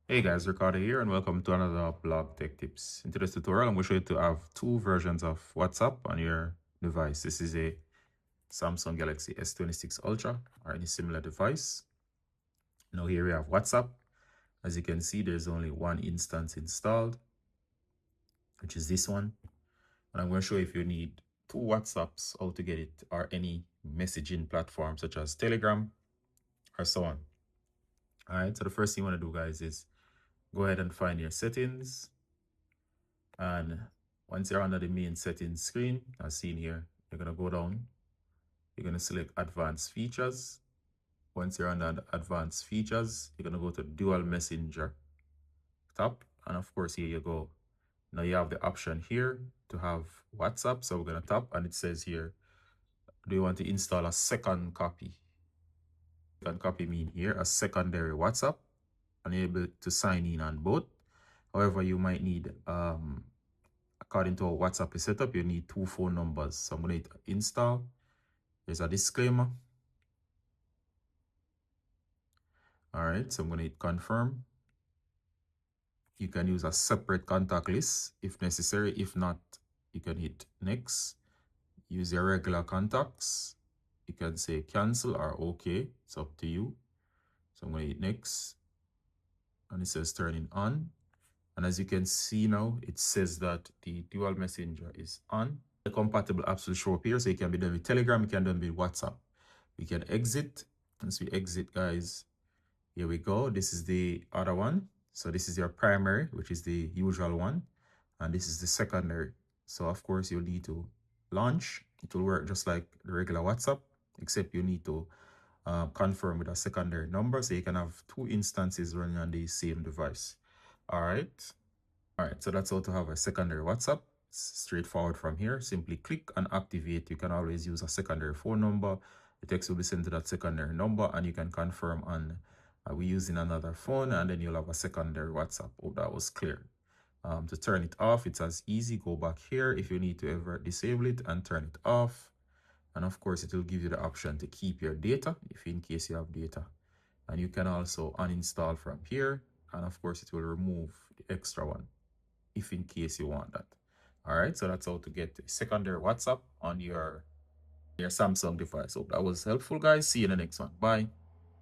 Hey guys, Ricardo here and welcome to another blog tech tips. In today's tutorial, I'm going to show you to have two versions of WhatsApp on your device. This is a Samsung Galaxy S26 Ultra or any similar device. Now here we have WhatsApp. As you can see, there's only one instance installed, which is this one. And I'm going to show you if you need two WhatsApps, how to get it, or any messaging platform such as Telegram or so on. All right, so the first thing you want to do, guys, is go ahead and find your settings. And once you're under the main settings screen, as seen here, you're going to go down. You're going to select advanced features. Once you're under the advanced features, you're going to go to dual messenger tab. And of course, here you go. Now you have the option here to have WhatsApp. So we're going to tap and it says here, do you want to install a second copy? Second copy mean here a secondary WhatsApp and you're able to sign in on both. However, you might need according to how WhatsApp is set up, you need two phone numbers. So I'm going to hit install. There's a disclaimer. All right, so I'm going to hit confirm. You can use a separate contact list if necessary. If not, you can hit next. Use your regular contacts. You can say cancel or okay. It's up to you. So I'm going to hit next. And it says turning on. And as you can see now, it says that the dual messenger is on. The compatible apps will show up here. So you can be done with Telegram, you can be done with WhatsApp. We can exit. Once we exit, guys, here we go. This is the other one. So this is your primary, which is the usual one. And this is the secondary. So of course you'll need to launch. It will work just like the regular WhatsApp, except you need to confirm with a secondary number. So you can have two instances running on the same device. All right. So that's how to have a secondary WhatsApp. It's straightforward from here. Simply click and activate. You can always use a secondary phone number. The text will be sent to that secondary number and you can confirm on we're using another phone and then you'll have a secondary WhatsApp. Hope that was clear. To turn it off, it's as easy. Go back here if you need to ever disable it and turn it off. And of course, it will give you the option to keep your data if in case you have data. And you can also uninstall from here. And of course, it will remove the extra one if in case you want that. All right, so that's how to get a secondary WhatsApp on your Samsung device. Hope that was helpful, guys. See you in the next one. Bye.